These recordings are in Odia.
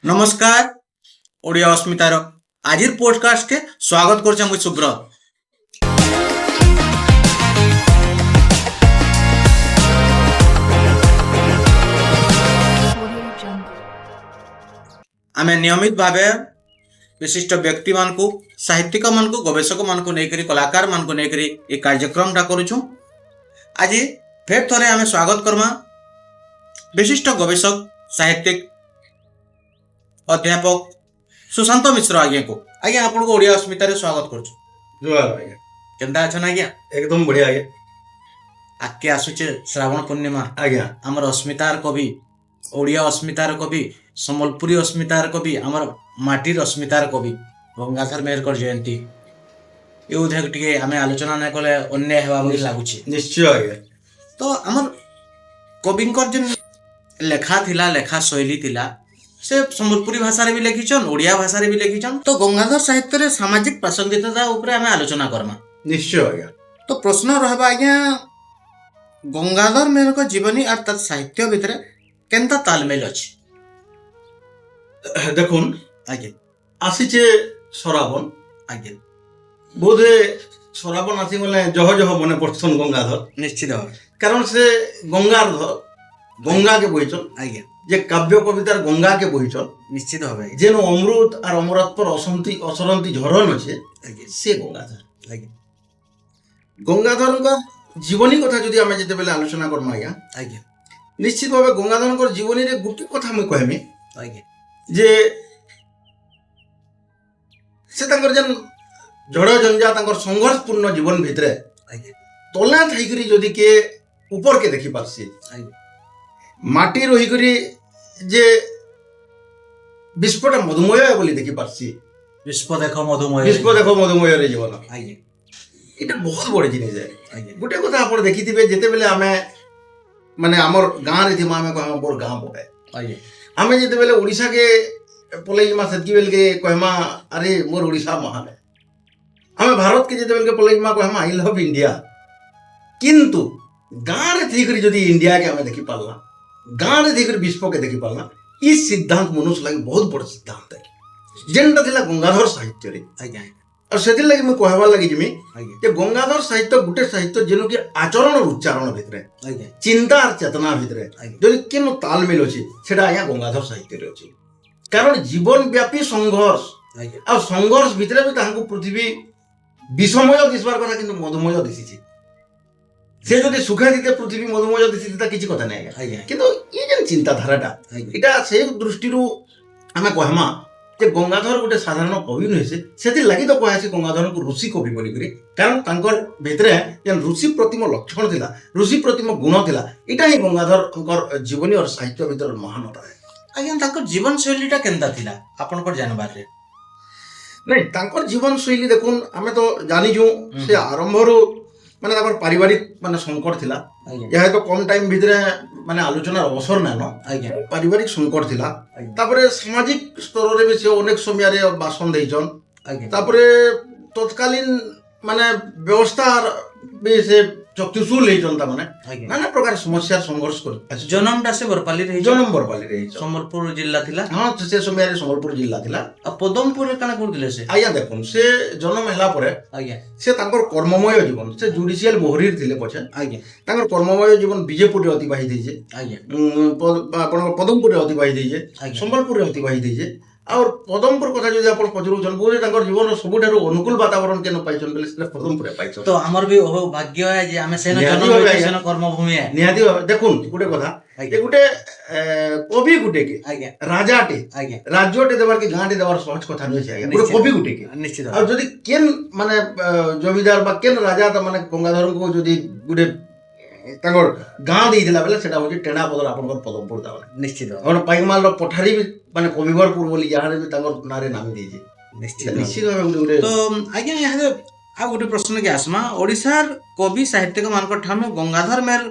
नमस्कार ओडिया अस्मितार आजिर पॉडकास्ट के स्वागत करछे मुई सुब्रत। आमे नियमित भावे विशिष्ट व्यक्ति मान को साहित्यिक मान को गवेषक मान को नेकरी कलाकार मान को नेकरी ए कार्यक्रम टा करूछु। आज फेर थरे आमे स्वागत करमा विशिष्ट गवेषक साहित्यिक अध्यापक सुशांत मिश्र आज्ञा को। आज्ञा आपन को ओडिया अस्मितार स्वागत करछु। जुआर आज्ञा केनता अछन आज्ञा? एकदम बढ़िया आज्ञा। आके आसुचे श्रावण पूर्णिमा आज्ञा आमर अस्मितार कवि ओडिया अस्मितार कवि सम्बलपुरी अस्मितार कवि आमर माटीर अस्मितार कवि गंगाधर मेहरकर जयंती ए उधे टिके आमे आलोचना न कले अन्याय हेबा बोली लागुची। निश्चय आज्ञा। तो आमर कविंकर जेन लेखा थिला लेखा शैली थिला से सम्बलपुरी भाषा रे भी लिखिछन ओडिया भाषा रे भी लिखिछन। तो गंगाधर साहित्य रे सामाजिक प्रासंगिकता ऊपर आमे आलोचना करमा। निश्चय आज्ञा। तो प्रश्न रहबा आज्ञा गंगाधर मेहरकर जीवनी और तर साहित्य भितर केनता तालमेल अछि? देखुन आज्ञा आसीचे श्रावण आज्ञा बोधे श्रावण आसी गले जह जह मने पड़छन गंगाधर निश्चित भाव कारण से गंगाधर गंगा के बहिचन आज्ञा जे काव्य कवितार गंगा के बहिचन निश्चित भाव जेन अमृत और अमरत पर असरंती झरण अच्छे से गंगाधर। आज्ञा गंगाधर का जीवनी कथा जदि आमे जेते बेले आलोचना करमा आज्ञा आज्ञा निश्चित भाव गंगाधर जीवनी रे गुटी कथा मुई कहमी आज्ञा जे से तांकर जन झड़ झंझा तांकर संघर्षपूर्ण जीवन भितरे आज्ञा तला थाइकरी जदि के ऊपर के देखि पारसी आज्ञा माटी रही करी जे विस्फोट मधुमय बोली देखि पारसी विश्व देखो मधुमय विस्फोट देखो मधुमय रे जीवन आज्ञा इटा बहुत बड़ जिनिस है। आज्ञा गोटे कथा आपण देखिथिबे जेते बेले आमे माने हमर गां रे थिमा आमे कहमा बोर गां पड़े आज्ञा आमे जेते बेले ओडिसा के पलैमा सेतकी बेल के कहमा अरे मोर ओडिसा महान है। हमें भारत के जेते बेल के पलैमा कहमा आई लव इंडिया किंतु गां रे थीकरी जदि इंडिया के हमें देखि पालना गां रे थीकरी विश्व के देखि पालना ई सिद्धांत मनुष्य लागि बहुत बड़ सिद्धांत है जेनटा थिला गंगाधर साहित्य रे आज्ञा और सेति लागि मैं कहबा लागि जिमी आज्ञा जे गंगाधर साहित्य गुटे साहित्य जेनो कि आचरण और उच्चारण भितरे आज्ञा चिंता और चेतना भितरे आज्ञा जदि केनो तालमेल अछि सेटा आया गंगाधर साहित्य रे अछि कारण जीवन व्यापी संघर्ष आज्ञा और संघर्ष भितरे भी तांको पृथ्वी विषमय दिसबार कथा किंतु मधुमय दिसिछि से जदि सुखे दिते पृथ्वी मधुमय दिसिछि ता किछि कथा नै आज्ञा किंतु ये जेन चिंताधाराटा आज्ञा इटा से दृष्टिरु आमे कहमा जे गंगाधर गोटे साधारण कवि नुहे से लगी तो कहे गंगाधर को ऋषि कवि बोलिक कारण तांकर भितरे जेन ऋषि प्रतिम लक्षण थिला ऋषि प्रतिम गुण थिला इटा ही गंगाधर जीवनी और साहित्य भितर महानता है। आज्ञा ताकर जीवन शैलीटा केनता थिला आपन पर जानबार रे? नहीं तांकर जीवन शैली देखुन आमे तो जानी जो से आरंभरो माने ताकर पारिवारिक माने संकट थिला आज्ञा यह तो कम टाइम भितरे माने आलोचना अवसर नानो आज्ञा पारिवारिक संकट थिला आज्ञा तापरे सामाजिक स्तर रे भी से अनेक समय रे भाषण देइछन आज्ञा तापरे तत्कालीन माने व्यवस्था भी से चक्षुशूल लेइछन ता माने आज्ञा नाना प्रकार समस्या संघर्ष कर जन्मटा से बरपाली रही जन्म बरपाली रे सम्बलपुर जिल्ला थिला। हां से समय रे संबलपुर जिल्ला थिला आ पदमपुर रे काना करदिले से? आया देखुन से जन्म होला परे आज्ञा से तांकर कर्ममय जीवन से जुडिशियल मोहरीर थिले पछे आज्ञा तांकर कर्ममय जीवन बीजेपुर रे अतिबाहित हेजे आज्ञा आपण पदमपुर रे अतिबाहित हेजे आज्ञा संबलपुर रे अतिबाहित हेजे और पदमपुर कथा जदि आपण पचरुछन बोले तांकर जीवन सबुठारु अनुकूल वातावरण केन पाइछन बेले से पदमपुर रे पाइछन तो हमर भी ओहो भाग्य है जे आमे सेन निहाती जन्म भावे होइछे आज्ञा। सेन कर्मभूमि है। निहाती भावे देखुन गुटे कथा आज्ञा ए गुटे कवि गुटे के आज्ञा राजाटे आज्ञा राज्यटे देवार के गांटे देवार सहज कथा नै छै आज्ञा गुटे निश्चित। कवि गुटे के निश्चित और जदि केन माने जमीदार बा केन राजा त माने गंगाधर को जदि गुटे तांकर गां देइथिला बेले सेटा होछि टेणा पदर आपनकर पदमपुर दावले निश्चित और पाइमाल रो पठारी भी माने कविवरपुर बोली जहां भी तांकर नारे नाम देइछि निश्चित निश्चित भावे गुटे तो आज्ञा यहाँ आ गोटे प्रश्न के आसमा ओडिशार कवि साहित्यिक मानकर ठामे गंगाधर मेहर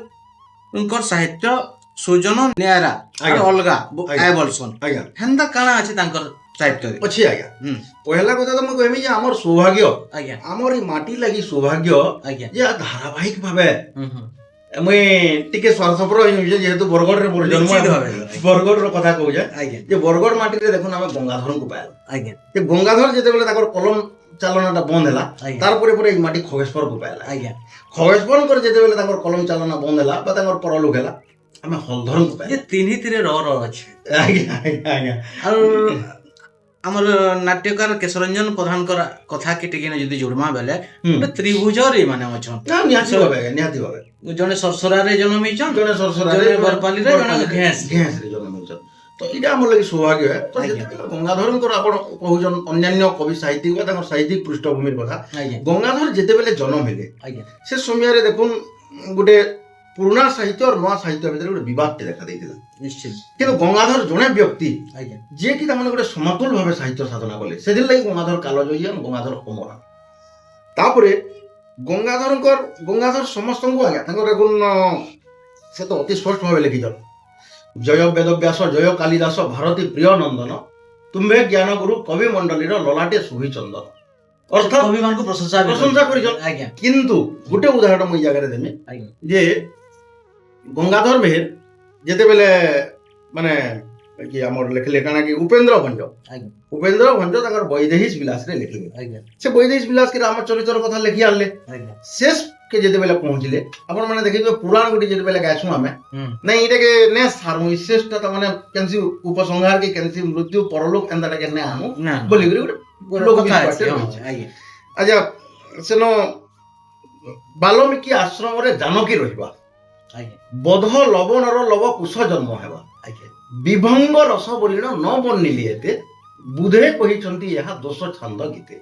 उनकर साहित्य सृजन न्यारा आज्ञा। और अलगा आज्ञा। आय बोलसन आज्ञा हेंदा काना अछि तांकर साहित्य रे? अछि आज्ञा पहला कथा तो म कहमी जे हमर सौभाग्य आज्ञा हमर ई माटी लागि सौभाग्य आज्ञा जे धारावाहिक भावे ମୁଇଁ ଟିକେ ସ୍ୱାର୍ଥପର ହେଇଯାଉଛେ ଯେହେତୁ ବରଗଡ଼ରେ ମୋର ଜନ୍ମ ନିଶ୍ଚିତ ଭାବେ। ବରଗଡ଼ର କଥା କହୁଛେ ଆଜ୍ଞା ଯେ ବରଗଡ଼ ମାଟିରେ ଦେଖୁନ ଆମେ ଗଙ୍ଗାଧରଙ୍କୁ ପାଇଲୁ ଆଜ୍ଞା ଯେ ଗଙ୍ଗାଧର ଯେତେବେଳେ ତାଙ୍କର କଲମ ଚାଲନାଟା ବନ୍ଦ ହେଲା ଆଜ୍ଞା ତାରପରେ ପରେ ଏଇ ମାଟି ଖଗେଶ୍ୱରକୁ ପାଇଲା ଆଜ୍ଞା ଖଗେଶ୍ୱରଙ୍କର ଯେତେବେଳେ ତାଙ୍କର କଲମ ଚାଲନା ବନ୍ଦ ହେଲା ବା ତାଙ୍କର ପରଲୋକ ହେଲା ଆମେ ହଲଧରଙ୍କୁ ଯେ ପାଇଲା ତିନିଥିରେ ର ଅଛି ଆଜ୍ଞା ଆଜ୍ଞା ଆଜ୍ଞା ଆଉ ଆମର ନାଟ୍ୟକାର କେଶରଞ୍ଜନ ପ୍ରଧାନଙ୍କର କଥା କି ଟିକେ ଯଦି ଯୋଡ଼ମା ବେଲେ ହୁଁ। ଗୋଟେ ତ୍ରିଭୁଜରେ ମାନେ ଅଛନ୍ ନା ନିହାତି ଭାବେ ଆଜ୍ଞା ନିହାତି ଭାବେ ଜଣେ ସରସରାରେ ଜନ୍ମ ହେଇଛନ୍ ଜଣେ ସରସରାରେ ଜଣେ ବରପାଲିରେ ଜଣେ ଘେଁସ ଘେଁସରେ ଜନ୍ମ ହେଇଛନ୍ ତ ଏଇଟା ଆମର ଲାଗି ସୌଭାଗ୍ୟ ତ ଆଜ୍ଞା। ଯେତେବେଳେ ଗଙ୍ଗାଧରଙ୍କର ଆପଣ କହୁଛନ୍ ଅନ୍ୟାନ୍ୟ କବି ସାହିତ୍ୟିକ ବା ତାଙ୍କର ସାହିତ୍ୟିକ ପୃଷ୍ଠଭୂମିର କଥା ଆଜ୍ଞା ଗଙ୍ଗାଧର ଯେତେବେଳେ ଜନ୍ମ ହେଲେ ଆଜ୍ଞା ସେ ସମୟରେ ଦେଖୁନ୍ ଗୋଟେ ପୁରୁଣା ସାହିତ୍ୟ আর ନୂଆ ସାହିତ୍ୟ ଭିତରେ ଗୋଟେ ବିବାଦଟେ ଦେଖା ଦେଇଥିଲା ନିଶ୍ଚିତ କିନ୍ତୁ ଗଙ୍ଗାଧର ଜଣେ ବ୍ୟକ୍ତି ଆଜ୍ଞା ଯିଏକି ତାମାନେ ଗୋଟେ ସମତୁଲ ଭାବେ ସାହିତ୍ୟ ସାଧନା କଲେ ସେଥିର୍ଲାଗି ଗଙ୍ଗାଧର କାଲଜୟୀ ଗଙ୍ଗାଧର ଅମର ତାପରେ ଗଙ୍ଗାଧର ସମସ୍ତଙ୍କୁ ଆଜ୍ଞା ତାଙ୍କର ଦେଖୁନ୍ ସେ ତ ଅତି ସ୍ପଷ୍ଟ ଭାବେ ଲେଖିଛନ୍ ଜୟ ବେଦବ୍ୟାସ ଜୟ କାଳିଦାସ ଭାରତୀ ପ୍ରିୟ ନନ୍ଦନ ତୁମ୍ଭେ ଜ୍ଞାନ ଗୁରୁ କବି ମଣ୍ଡଳୀର ଲଲାଟେ ଶୁଭି ଚନ୍ଦନ ଅର୍ଥାତ୍ କବିମାନଙ୍କୁ ପ୍ରଶଂସା ପ୍ରଶଂସା କରିଛନ୍ ଆଜ୍ଞା କିନ୍ତୁ ଗୋଟେ ଉଦାହରଣ ମୁଁ ଏଇ ଜାଗାରେ ଦେମି ଆଜ୍ଞା ଯେ ଗଙ୍ଗାଧର ମେହେର ଯେତେବେଳେ ମାନେ କି ଆମର ଲେଖିଲେ କାଣା କି ଉପେନ୍ଦ୍ର ଭଞ୍ଜ ଆଜ୍ଞା ଉପେନ୍ଦ୍ର ଭଞ୍ଜ ତାଙ୍କର ବୈଦେହୀଶ ବିଳାସରେ ଲେଖିଲେ ଆଜ୍ଞା ସେ ବୈଦେହୀଶ ବିଳାସ କି ରାମଚରିତ୍ର କଥା ଲେଖି ଆଣିଲେ ଆଜ୍ଞା ଶେଷକେ ଯେତେବେଳେ ପହଞ୍ଚିଲେ ଆପଣ ମାନେ ଦେଖିଥିବେ ପୁରାଣ ଗୋଟେ ଯେତେବେଳେ ଗାଇଛୁ ଆମେ ନାଇଁ ଏଇଟାକେ ନେ ସାରମୁ ଶେଷଟା ତାମାନେ କେନ୍ସି ଉପସଂହାର କି କେନ୍ସି ମୃତ୍ୟୁ ପରଲୋକ ଏନ୍ତାଟାକେ ନେ ଆଣୁ ନା ବୋଲିକରି ଗୋଟେ ଲୋକ କଥା ଗୀତ ଅଛି ପାଠରେ ହଁ, ରହିଛି। ଆଜ୍ଞା ଆଚ୍ଛା ସେନ ବାଲ୍ମୀକି ଆଶ୍ରମରେ ଜାନକୀ ରହିବା ଆଜ୍ଞା ବଧ ଲବଣର ଲବ କୁଶ ଜନ୍ମ ହେବା ଆଜ୍ଞା ବିଭଙ୍ଗ ରସ ବୋଲିଣ ନ ବନିଲି ଏତେ ବୁଧେ କହିଛନ୍ତି ଏହା ଦୋଷ ଛାନ୍ଦ ଗୀତେ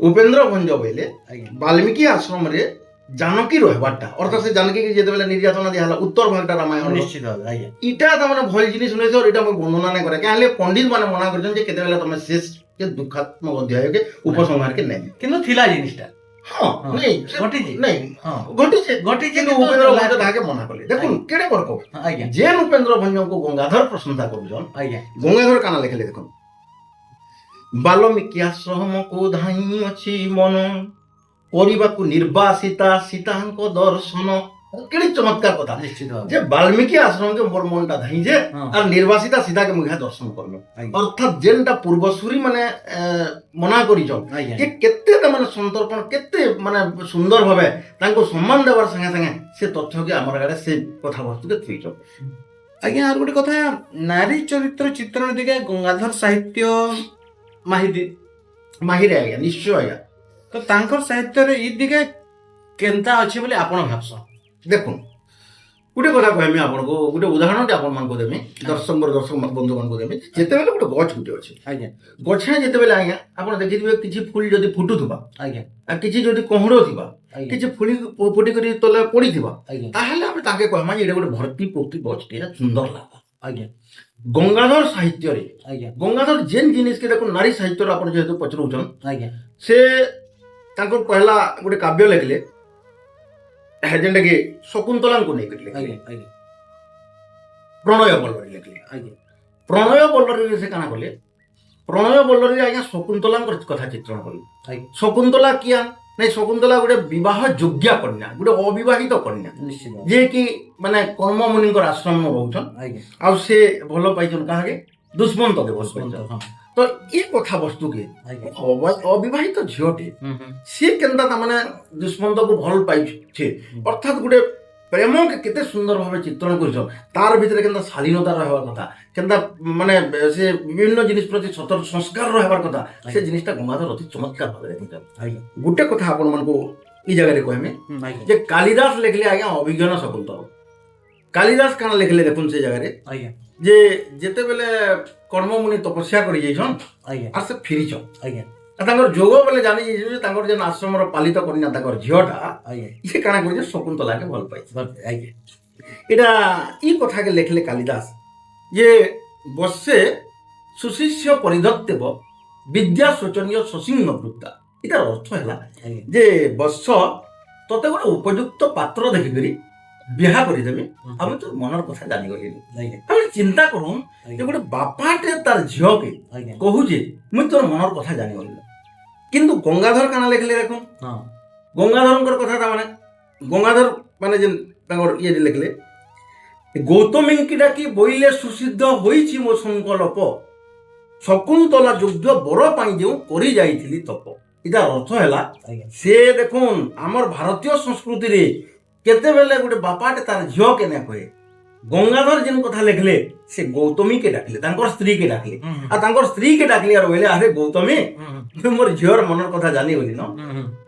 ଉପେନ୍ଦ୍ର ଭଞ୍ଜ ବୋଇଲେ ଆଜ୍ଞା ବାଲ୍ମୀକି ଆଶ୍ରମରେ ଜାନକୀ ରହିବାରଟା ଅର୍ଥାৎ ସେ ଜାନକୀ ଯେତେବେଳେ ନିର୍ଯାତନା ଦିଆହେଲା ଉତ୍ତର ଭାଗଟା ରାମାୟଣ ନିଶ୍ଚିତ ଭାବେ ଆଜ୍ଞା ଇଟା ତାମାନେ ଭଲ ଜିନିଷ ନୁହେଁ ଏଇଟା ମୁଁ ବର୍ଣ୍ଣନା ନାଇଁ করে କାହିଁଲେ ପଣ୍ଡିତ ମାନେ ମନା କରିଛନ୍ତି ଯେ କେତେବେଳେ ତମେ ଶେଷ କେ ଦୁଃଖାତ୍ମକ ଅଧ୍ୟାୟକେ ଉପସଂହାର କେ ନାହିଁ କିନ୍ତୁ ଥିଲା ଜିନିସଟା ହଁ ନାଇଁ ଘଟିଛି ନାଇଁ ହଁ ଘଟିছে ଘଟିଛି କିନ୍ତୁ ଉପେନ୍ଦ୍ର ଭଞ୍ଜ ତାହାକେ ମନା କଲେ ଦେଖୁন କେଡ଼େ বড় কবি ଆଜ୍ଞା যে উপেন্দ্র ভঞ্জଙ୍କୁ গঙ্গাধর প্রশংসা କରୁଛନ୍ ଆଜ୍ଞା গঙ্গাধর কানা লেখিলে দেখুন ବାଲ୍ମୀକି ଆଶ୍ରମକୁ ଧାଇଁ ଅଛି ମନ କରିବାକୁ ନିର୍ବାସିତା ସୀତାଙ୍କ ଦର୍ଶନ କେଡ଼େ ଚମତ୍କାର କଥା ନିଶ୍ଚିତ ଭାବେ যে বাল্মীকি আশ্রমকে মোর মনটা ধাইছে হ্যাঁ। আর নির্বাসিতা সীতাকে মুখে দর্শন করলো আজ্ঞা অর্থাৎ যেনটা পূর্বসূরি মানে মনা করিছন আজ্ঞা যে কেতে মানে সন্তর্পণ কেতে মানে সুন্দর ভাবে তাଙ୍କୁ সম্মান দেবার সঙ্গে সঙ্গে সে তথ্যকে আমার আগে সেই কথাবস্তুকে থুইছন ଆଜ୍ଞା ଆର ଗୋଟେ କଥା ନାରୀ ଚରିତ୍ର ଚିତ୍ରଣ ଦିକେ ଗଙ୍ଗାଧର ସାହିତ୍ୟ ମାହିର মাহিরে আজ্ঞা নিশ্চয় আজ্ঞা ତ ତାଙ୍କର ସାହିତ୍ୟରେ ଇ ଦିକେ କେନ୍ତା ଅଛି ବୋଲି ଆପଣ ଭାବସନ୍ দেখুন গোটে কথা কহমি আপনার গোটে উদাহরণটি আপনার দেমি দর্শক বন্ধু মানুষ দেমি যেতবে গোটে গছ গোটে অছে ଆଜ୍ଞା গছে যেতবে আজ্ঞা আপনার দেখিবে কিছু ফুল যদি ফুটুথিবা ଆଜ୍ଞା আর কিছু যদি কহড় থিবা ଆଜ୍ଞା কিছু ফুলি ফুটি করে তলে পড়িথিবা ଆଜ୍ଞା তাহলে আমি তাকে কহমা যে এটা গোটে ভর্তি প্রতি গছটি সুন্দর লাগা ଆଜ୍ଞା গঙ্গাধর সাহিত্যরে ଆଜ୍ଞା গঙ্গাধর যেন জিনিসকে দেখুন নারী সাহিত্যর আপনার যেহেতু পচরুছন ଆଜ୍ଞା সে তাঙ্কর পহলা গোটে কাব্য লেখিলে যেটা কি শকুন্তলাঙ্কু নেই লেখিলে ଆଜ୍ଞା ଆଜ୍ଞା প্রণয় বল্লরী লেখিলে ଆଜ୍ଞା প্রণয় বল্লরীরে সে কানা কলে প্রণয় বল্লরী আজ্ঞা শকুন্তলাঙ্কর কথা চিত্রণ কলে ଆଜ୍ଞା শকুন্তলা কিয়া ନାଇଁ ଶକୁନ୍ତଳା ଗୋଟେ ବିବାହ ଯୋଗ୍ୟା କନ୍ୟା ଗୋଟେ ଅବିବାହିତ କନ୍ୟା ନିଶ୍ଚିତ ଯିଏକି ମାନେ କର୍ମମୁନିଙ୍କର ଆଶ୍ରମ ରହୁଛନ୍ ଆଜ୍ଞା ଆଉ ସେ ଭଲ ପାଇଛନ୍ କାହାକେ ଦୁଷ୍ମନ୍ତକେ ଭଲ ପାଇଛନ୍ ହଁ ତ ଏ କଥା ବସ୍ତୁକେ ଆଜ୍ଞା ଅବିବାହିତ ଝିଅଟେ ହୁଁ ହୁଁ ସିଏ କେନ୍ତା ତାମାନେ ଦୁଷ୍ମନ୍ତକୁ ଭଲ ପାଇଛେ ଅର୍ଥାତ୍ ଗୋଟେ ପ୍ରେମକେ କେତେ ସୁନ୍ଦର ଭାବେ ଚିତ୍ରଣ କରିଛନ୍ ତାର ଭିତରେ କେନ୍ତା ଶାଳୀନତା ରହିବାର କଥା କେନ୍ତା ମାନେ ସେ ବିଭିନ୍ନ ଜିନିଷ ପ୍ରତି ସତର୍କ ସଂସ୍କାର ରହିବାର କଥା ସେ ଜିନିଷଟା ଗଙ୍ଗାଧର ଅତି ଚମତ୍କାର ଭାବେ ଦେଖିଛନ୍ ଆଜ୍ଞା ଗୋଟେ କଥା ଆପଣମାନଙ୍କୁ এই জায়গায় কহমি ଆଜ୍ଞା যে কালিদাস লেখলে আজ্ঞা অভিজ্ঞান শকুন্তল কালিদাস কাଣା লেখলে দেখুন সেই জায়গায় ଆଜ୍ଞା যে যেতেবেলে কর্মমুনি তপস্যা করে যাইছন ଆଜ୍ଞା আর সে ফিরিছন ଆଜ୍ଞା আর তাঙ্কর যোগ বলে জানি যাইছন যে তাঙ্কর যে আশ্রমর পালিত কন্যা তাঙ্কর ঝিওটা ଆଜ୍ଞା ইয়ে কাଣା করেছে শকুন্তলাকে ভাল পাইছে ଆଜ୍ଞା এটা ই কথাকে লেখলে কালিদাস যে বর্ষে সুশিষ্য পরিধত্তেব বিদ্যা শোচনীয় সসিংহ বৃত্তা এটার অর্থ হেলা ଆଜ୍ଞା যে বৎস তোতে গোটে উপযুক্ত পাত্র দেখিকরি বিহা করিদেবি আমি তোর মনের কথা জানিগলি ଆଜ୍ଞା আমি চিন্তা করুন যে গোটে বাপাটে তার ঝিওকে ଆଜ୍ଞା কহুছে মুই তোর মনের কথা জানিগলি কিন্তু গঙ্গাধর কানা লেখলে দেখুন ହଁ গঙ্গাধরঙ্কর কথা মানে গঙ্গাধর মানে যে ତାଙ୍କର ଇଏ ଲେଖିଲେ ଗୌତମୀଙ୍କି ଡାକି ବୋଇଲେ ସୁସିଦ୍ଧ ହୋଇଛି ମୋ ସଂକଳ୍ପ ଶକୁନ୍ତଳା ଯୁଦ୍ଧ ବର ପାଇଁ ଯେଉଁ କରି ଯାଇଥିଲି ତପ। ଏଇଟା ଅର୍ଥ ହେଲା ଆଜ୍ଞା ସେ ଦେଖୁନ୍ ଆମର ଭାରତୀୟ ସଂସ୍କୃତିରେ କେତେବେଳେ ଗୋଟେ ବାପାଟେ ତାର ଝିଅ କେନେ କହେ ଗଙ୍ଗାଧର ଯେନ୍ କଥା ଲେଖିଲେ ସେ ଗୌତମୀକେ ଡାକିଲେ ତାଙ୍କର ସ୍ତ୍ରୀକେ ଡାକିଲେ ଆଉ ତାଙ୍କର ସ୍ତ୍ରୀକେ ଡାକିଲେ আর ବୋଇଲେ ଆରେ ଗୌତମୀ ମୋର ଝିଅର ମନର କଥା ଜାନିଗଲି ନ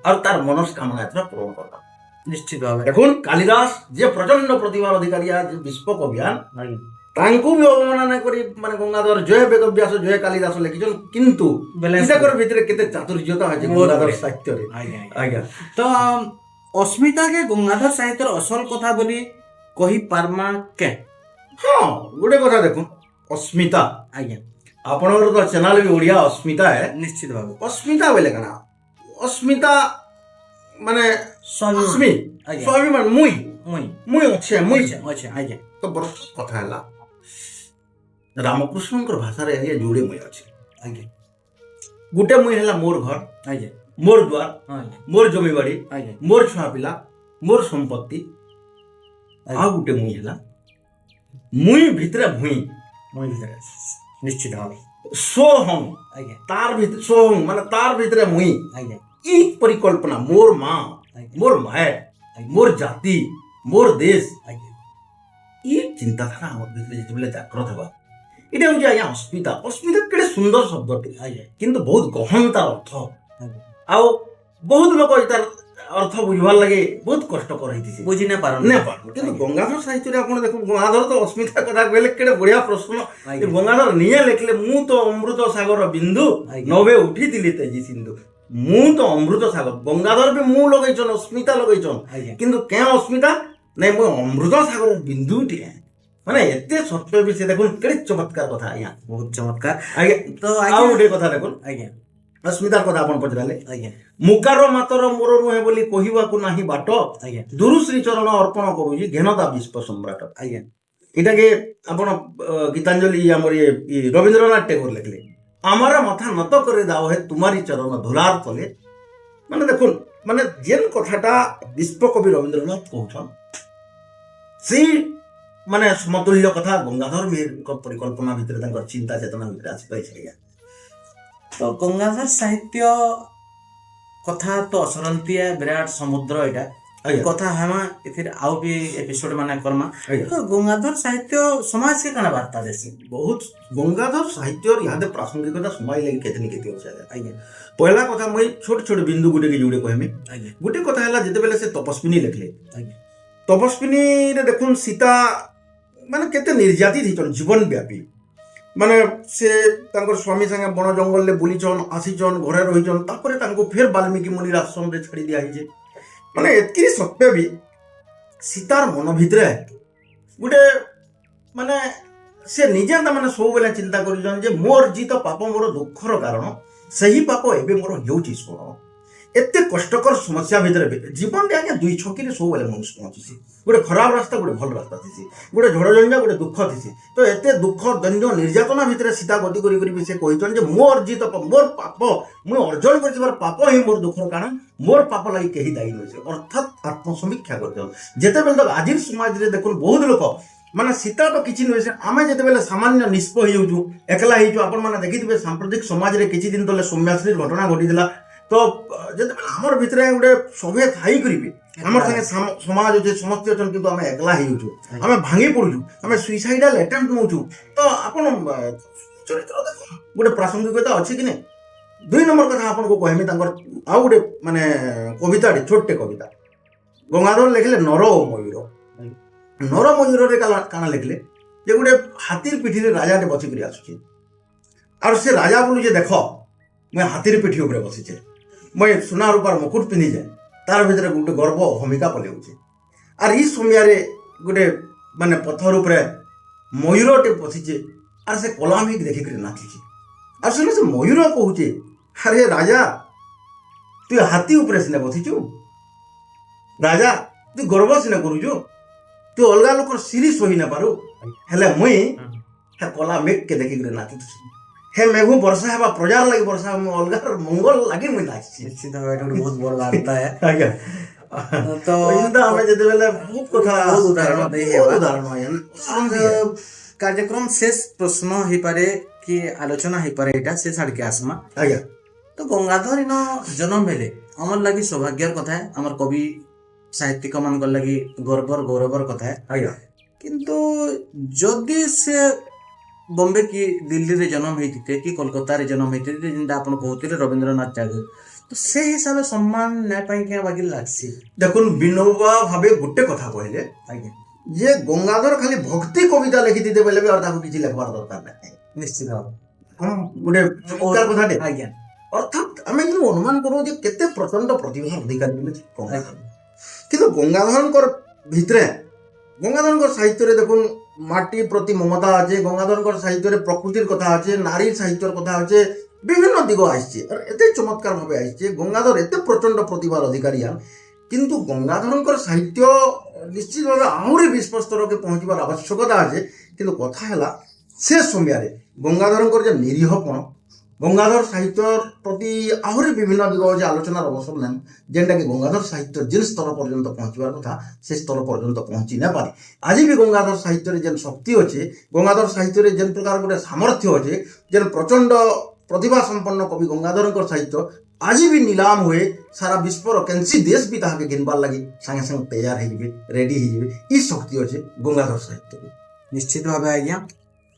আর তার মনস্কামনা এথা পূরণ করলাম। ନିଶ୍ଚିତ ଭାବେ দেখুন কালিদাস যে প্রচন্ড প্রতিভার অধিকারী যে বিস্ফোক অভিযান ଆଜ୍ଞା ତାଙ୍କୁ ବି ଅବମାନନା କରି ମାନେ ଗଙ୍ଗାଧର ଜୟ ବେଦବ୍ୟାସ ଜୟ କାଳିଦାସ ଲେଖିଛନ୍ କିନ୍ତୁ ବେଲେ ତାଙ୍କର ଭିତରେ କେତେ ଚାତୁର୍ଯ୍ୟତା ଅଛି ଗଙ୍ଗାଧର ସାହିତ୍ୟରେ। ଆଜ୍ଞା ଆଜ୍ଞା ତ ଅସ୍ମିତାକେ ଗଙ୍ଗାଧର ସାହିତ୍ୟର ଅସଲ କଥା ବୋଲି କହି ପାରମା କେ? ହଁ ଗୋଟେ କଥା ଦେଖୁନ୍ ଅସ୍ମିତା ଆଜ୍ଞା ଆପଣଙ୍କର ତ ଚ୍ୟାନେଲ ବି ଓଡ଼ିଆ ଅସ୍ମିତା ହେ ନିଶ୍ଚିତ ଭାବେ ଅସ୍ମିତା ବୋଇଲେ କାଣା ଅସ୍ମିତା ମାନେ ସ୍ୱାଭିମାନ ଅସ୍ମି ଆଜ୍ଞା ସ୍ୱାଭିମାନ ମୁଇଁ ମୁଇଁ ମୁଇଁ ଅଛେ ମୁଇଁ ଅଛି ଆଜ୍ଞା ତ ବଡ଼ କଥା ହେଲା ରାମକୃଷ୍ଣଙ୍କର ଭାଷାରେ ଆଜ୍ଞା ଯୋଡ଼େ ମୁଇଁ ଅଛି। ଆଜ୍ଞା ଗୋଟେ ମୁଇଁ ହେଲା ମୋର ଘର ଆଜ୍ଞା ମୋର ଦ୍ୱାର ଆଜ୍ଞା ମୋର ଜମିବାଡ଼ି ଆଜ୍ଞା ମୋର ଛୁଆ ପିଲା ମୋର ସମ୍ପତ୍ତି ଆଜ୍ଞା। ଆଉ ଗୋଟେ ମୁଇଁ ହେଲା ମୁଇଁ ଭିତରେ ଭୁଇଁ ମୁଇଁ ଭିତରେ ନିଶ୍ଚିତ ଭାବେ সোহং ଆଜ୍ଞା তার ভিতরে সোহং মানে তার ভিতরে মুই ଆଜ୍ଞା এই পরিকল্পনা মোর মা ଆଜ୍ଞା মোর মায়ে মোর জাতি মোর দেশ ଆଜ୍ଞା এই চিন্তাধারা আমার ভিতরে যেতবেলে জাগ্রত হবা এটা হচ্ছে আজ্ঞা অস্মিতা অস্মিতা কেড়ে সুন্দর শব্দটি ଆଜ୍ଞା কিন্তু বহুত গহন তার অর্থ ଆଜ୍ଞା ଆଉ ବହୁତ ଲୋକ ତାର ଅର୍ଥ ବୁଝିବାର ଲାଗି ବହୁତ କଷ୍ଟକର ହେଇଥିছে ବୁଝି ନା ପାରନ୍ତି ନେ ପାରୁ କିନ୍ତୁ ଗଙ୍ଗାଧର ସାହିତ୍ୟରେ ଆପଣ ଦେଖୁন ଗଙ୍ଗାଧର ତ ଅସ୍ମିତା କଥା କହିଲେ କେଡ଼େ ବଢିଆ ପ୍ରଶ୍ନ ଆଜ୍ଞା ଗଙ୍ଗାଧର ନିଜେ ଲେଖିଲେ ମୁଁ ତ ଅମୃତ ସାଗର ବିନ୍ଦୁ ଆଜ୍ଞା। ନଭେ ଉଠିଥିଲି ତେଜି ସିନ୍ଧୁ ମୁଁ ତ ଅମୃତ ସାଗର ଗଙ୍ଗାଧର ବି ମୁଁ ଲଗେଇଛନ୍ ଅସ୍ମିତା ଲଗେଇଛନ୍ ଆଜ୍ଞା କିନ୍ତୁ କେଁ ଅସ୍ମିତା ନାଇଁ ମୁଁ ଅମୃତ ସାଗର ବିନ୍ଦୁଟିଏ ମାନେ ଏତେ ସତ୍ୟ ବି ସେ ଦେଖୁନ୍ କେଡ଼େ ଚମତ୍କାର କଥା ଆଜ୍ଞା ବହୁତ ଚମତ୍କାର ଆଜ୍ଞା ତ ଆଉ ଆଜ୍ଞା ଗୋଟେ କଥା ଦେଖୁନ୍ ଆଜ୍ଞା ଅସ୍ମିତାର କଥା ଆପଣ ପଚାରିଲେ ଆଜ୍ଞା ମୁକାର ମାତର ମୋର ନୁହେଁ ବୋଲି କହିବାକୁ ନାହିଁ ବାଟ ଆଜ୍ଞା ଦୁରୁ ଶ୍ରୀଚରଣ ଅର୍ପଣ କରୁଛି ଘେନତା ବିଶ୍ୱ ସମ୍ରାଟ। ଆଜ୍ଞା এটাকে ଆପଣ গীতাঞ্জলি আমার রবীন্দ্রনাথ টেগোর লেখলে আমার মাথা নত করে দাও হে তোমারই চরণ ধুলার তলে মানে দেখুন মানে যেন কথাটা বিশ্বকবি রবীন্দ্রনাথ কৌছন সেই মানে সমতুল্য কথা গঙ্গাধর বীর পরিকল্পনা ভিতরে তাঙ্কর চিন্তা চেতনা ভিতরে আসিপাইছে আজ্ঞা। ତ ଗଙ୍ଗାଧର ସାହିତ୍ୟ କଥା ତ ଅସରନ୍ତିଆ ବିରାଟ ସମୁଦ୍ର ଏଇଟା ଆଜ୍ଞା କଥା ହେମା ଏଥିରେ ଆଉ ବି ଏପିସୋଡ ମାନେ କର୍ମା ଆଜ୍ଞା ତ ଗଙ୍ଗାଧର ସାହିତ୍ୟ ସମାଜକେ କାଣା ବାର୍ତ୍ତା ଦେସି? ବହୁତ ଗଙ୍ଗାଧର ସାହିତ୍ୟର ଇହାଦେ ପ୍ରାସଙ୍ଗିକତା ସମାଜ ଲାଗି କେତେନି କେତେ ଅଛି ଆଜ୍ଞା। ଆଜ୍ଞା ପହିଲା କଥା ମୁଇଁ ଛୋଟ ଛୋଟ ବିନ୍ଦୁ ଗୋଟେ କି ଯୋଉଟେ କହିମି ଆଜ୍ଞା ଗୋଟେ କଥା ହେଲା ଯେତେବେଳେ ସେ ତପସ୍ୱିନୀ ଲେଖିଲେ ଆଜ୍ଞା ତପସ୍ୱିନୀରେ ଦେଖୁନ୍ ସୀତା ମାନେ କେତେ ନିର୍ଯାତିତ ହେଇଛନ୍ ଜୀବନ ବ୍ୟାପୀ ମାନେ ସେ ତାଙ୍କର ସ୍ୱାମୀ ସାଙ୍ଗେ ବଣ ଜଙ୍ଗଲରେ ବୁଲିଛନ୍ ଆସିଛନ୍ ଘରେ ରହିଛନ୍ ତାପରେ ତାଙ୍କୁ ଫେର ବାଲ୍ମୀକି ମୁନିର ଆଶ୍ରମରେ ଛାଡ଼ି ଦିଆହେଇଛେ ମାନେ ଏତିକି ସତ୍ତ୍ୱେ ବି ସୀତାର ମନ ଭିତରେ ଗୋଟେ ମାନେ ସେ ନିଜେ ତାମାନେ ସବୁବେଳେ ଚିନ୍ତା କରିଛନ୍ ଯେ ମୋର ଜିତ ପାପ ମୋର ଦୁଃଖର କାରଣ ସେହି ପାପ ଏବେ ମୋର ହେଉଛି ସ୍ମରଣ ଏତେ କଷ୍ଟକର ସମସ୍ୟା ଭିତରେ ଜୀବନରେ ଆଜ୍ଞା ଦୁଇ ଛକିରେ ସବୁବେଳେ ମଣିଷ ପହଞ୍ଚିଛି ଗୋଟେ ଖରାପ ରାସ୍ତା ଗୋଟେ ଭଲ ରାସ୍ତା ଥିସି ଗୋଟେ ଝଡ଼ଝଞ୍ଜା ଗୋଟେ ଦୁଃଖ ଥିସି ତ ଏତେ ଦୁଃଖ ଦୈନ୍ୟ ନିର୍ଯାତନା ଭିତରେ ସୀତା ଗତି କରି କରି ସେ କହିଛନ୍ ଯେ ମୋ ଅର୍ଜିତ ମୋର ପାପ ମୁଁ ଅର୍ଜନ କରିଥିବାର ପାପ ହିଁ ମୋର ଦୁଃଖର କାରଣ ମୋର ପାପ ଲାଗି କେହି ଦାୟୀ ନୁହେଁ ଅର୍ଥାତ୍ ଆତ୍ମସମୀକ୍ଷା କରିଛନ୍ ଯେତେବେଳେ ତକ ଆଜିର ସମାଜରେ ଦେଖୁନ୍ ବହୁତ ଲୋକ ମାନେ ସୀତା ତ କିଛି ନୁହେଁ ସେ ଆମେ ଯେତେବେଳେ ସାମାନ୍ୟ ନିଷ୍ପ ହେଇଯାଉଛୁ ଏକଲା ହେଇଛୁ ଆପଣମାନେ ଦେଖିଥିବେ ସାମ୍ପ୍ରତିକ ସମାଜରେ କିଛି ଦିନ ତଳେ ସୌମ୍ୟାଶ୍ରୀର ଘଟଣା ଘଟିଥିଲା ତ ଯେତେବେଳେ ଆମର ଭିତରେ ଗୋଟେ ସଭେ ଥାଇ କରିବେ আমার সাথে সমাজ আছে সমস্ত অছেন কিন্তু আমি একলা হইছু আমি ভাঙি পড়ছু আমি সুইসাইডাল আটেম্প্ট নউছু তো আপন চরিত্র দেখো গোটে প্রাসঙ্গিকতা আছে কি না। দুই নম্বর কথা আপনার কহমি তাঙ্কর আউ গোটে মানে কবিতাটি ছোট্টে কবিতা গঙ্গাধর লেখিলে নর ও ময়ূর নর ময়ূরের কানা লেখিলে যে গোটে হাতির পিঠিরে রাজাটে বসিকি আসুছে আর সে রাজা বলুছে দেখ মুই হাতির পিঠি উপরে বসিছে মুই সোনা রূপার মুকুট পিঁধিছে তার ভিতরে গোটে গর্ব ভূমিকা পলাউছে আর এই সময় গোটে মানে পথর উপরে ময়ূরটে বসিছে আর সে কলামিক দেখিকি নাচুছে আর সেটা সে ময়ূর কହୁছে আরে রাজা তুই হাতি উপরে সিনে বসিছু রাজা তুই গর্ব সিনে করুছু তুই অলগা লোকর সিরি সহি না পারু হেলে মুই হ্যাঁ কলা মেঘকে দেখিকি নাচুছি হে মেঘু বর্ষা হেবা প্রজার লাগি বর্ষা অলগার মঙ্গল লাগি মুই নাচছি ନିଶ୍ଚିତ ଭାବେ ଏଇଟା ଗୋଟେ ବହୁତ ବଡ଼ ବାର୍ତ୍ତା ଆଜ୍ଞା तो ଏନ୍ତା ଆମେ ଯେତେବେଳେ ବହୁତ କଥା ବହୁତ ଉଦାହରଣ ଦେଇ ହେବା। ବହୁତ ଉଦାହରଣ ଶୁଣନ୍ତି କାର୍ଯ୍ୟକ୍ରମ ଶେଷ ପ୍ରଶ୍ନ ହେଇପାରେ କି ଆଲୋଚନା ହେଇପାରେ ଏଇଟା ସେ ଛାଡ଼ିକି ଆସମା। ଆଜ୍ଞା ତ ଗଙ୍ଗାଧର ଇନ ଜନ୍ମ ହେଲେ ଆମର ଲାଗି ସୌଭାଗ୍ୟର କଥା ହେ, ଆମର କବି ସାହିତ୍ୟିକ ମାନଙ୍କର ଲାଗି ଗର୍ବର ଗୌରବର କଥା ହେ। ଆଜ୍ଞା କିନ୍ତୁ ଯଦି ସେ ବମ୍ବେ କି ଦିଲ୍ଲୀରେ ଜନ୍ମ ହେଇଥିତେ କି କୋଲକାତାରେ ଜନ୍ମ ହେଇଥିତେ ଯେନ୍ତା ଆପଣ କହୁଥିଲେ ରବୀନ୍ଦ୍ରନାଥ ଟାଗୋର, ତ ସେ ହିସାବରେ ସମ୍ମାନ ନାଇଁ ପାଇଁ କିଆ ବାକି ଲାଗ୍ସି। ଦେଖୁନ୍ ବିନୋବା ଭାବେ ଗୋଟେ କଥା କହିଲେ ଆଜ୍ଞା ଯେ ଗଙ୍ଗାଧର ଖାଲି ଭକ୍ତି କବିତା ଲେଖିଦିତେ ବୋଇଲେ ବି ଆଉ ତାକୁ କିଛି ଲେଖବାର ଦରକାର ନାହିଁ। ନିଶ୍ଚିତ ଭାବେ। ହଁ ଗୋଟେ ଚମତ୍କାର କଥାଟେ। ଆଜ୍ଞା ଅର୍ଥାତ୍ ଆମେ କିନ୍ତୁ ଅନୁମାନ କରୁ ଯେ କେତେ ପ୍ରଚଣ୍ଡ ପ୍ରତିଭାର ଅଧିକାରୀ ବୋଲି ଗଙ୍ଗାଧର। କିନ୍ତୁ ଗଙ୍ଗାଧରଙ୍କର ଭିତରେ ଗଙ୍ଗାଧରଙ୍କର ସାହିତ୍ୟରେ ଦେଖୁନ୍ ମାଟି ପ୍ରତି ମମତା ଅଛି, ଗଙ୍ଗାଧରଙ୍କର ସାହିତ୍ୟରେ ପ୍ରକୃତିର କଥା ଅଛି, ନାରୀ ସାହିତ୍ୟର କଥା ଅଛି, ବିଭିନ୍ନ ଦିଗ ଆସିছে আর এতে চমৎকার ভাবে আসছে। গঙ্গাধর এতে প্রচন্ড প্রতিভার অধিকারী কিন্তু গঙ্গাধরଙ୍କର সাহিত্য নিশ্চিত ভাবে আহুরি বিশ্বস্তরকে পৌঁছবার আবশ্যকতা আছে। কিন্তু কথা ହେଲା ସେ ସମୟରେ ଗଙ୍ଗାଧରଙ୍କର যে ନିରୀହପଣ, ଗଙ୍ଗାଧର ସାହିତ୍ୟର ପ୍ରତି ଆହୁରି ବିଭିନ୍ନ ଦିଗ ଅଛି ଆଲୋଚନାର ଅବସର ନାହିଁ, ଯେନ୍ଟାକି ଗଙ୍ଗାଧର ସାହିତ୍ୟ ଯେନ୍ ସ୍ତର ପର୍ଯ୍ୟନ୍ତ ପହଞ୍ଚିବାର କଥା ସେ ସ୍ତର ପର୍ଯ୍ୟନ୍ତ ପହଞ୍ଚି ନାପାରେ। ଆଜି ବି ଗଙ୍ଗାଧର ସାହିତ୍ୟରେ ଯେନ୍ ଶକ୍ତି ଅଛି, ଗଙ୍ଗାଧର ସାହିତ୍ୟରେ ଯେନ୍ ପ୍ରକାର ଗୋଟେ ସାମର୍ଥ୍ୟ ଅଛି, ଯେନ୍ ପ୍ରଚଣ୍ଡ ପ୍ରତିଭା ସମ୍ପନ୍ନ କବି ଗଙ୍ଗାଧରଙ୍କର ସାହିତ୍ୟ ଆଜି ବି ନିଲାମ ହୁଏ, ସାରା ବିଶ୍ୱର କେନ୍ସି ଦେଶ ବି ତାହାକେ ଘିନବାର୍ ଲାଗି ସାଙ୍ଗେ ସାଙ୍ଗେ ତૈୟାର ହେଇଯିବେ, ରେଡି ହେଇଯିବେ। ଇ ଶକ୍ତି ଅଛି ଗଙ୍ଗାଧର ସାହିତ୍ୟରେ। ନିଶ୍ଚିତ ଭାବେ ଆଜ୍ଞା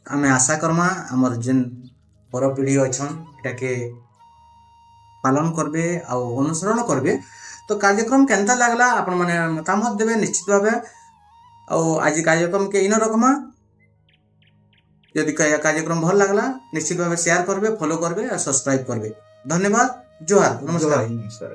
ଆମେ ଆଶା କର୍ମା ଆମର ଯେନ୍ ପରପିଢ଼ି ଅଛନ୍ ଏଟାକେ ପାଳନ করবে ଆଉ অনুসরণ করবে। তো କାର୍ଯ୍ୟକ୍ରମ କେନ୍ତା লাগলা ଆପଣ ମାନେ ମତାମତ ଦେବେ ନିଶ୍ଚିତ ଭାବେ। ଆଉ ଆଜି କାର୍ଯ୍ୟକ୍ରମকে ইন রকমা যদি କାର୍ଯ୍ୟକ୍ରମ ଭଲ লাগলা ନିଶ୍ଚିତ ଭାବେ ସେୟାର করবে, ফলো করবে আর সবস্ক্রাইব করবে। ধন্যবাদ। জোহার, নমস্কার। নমস্কার।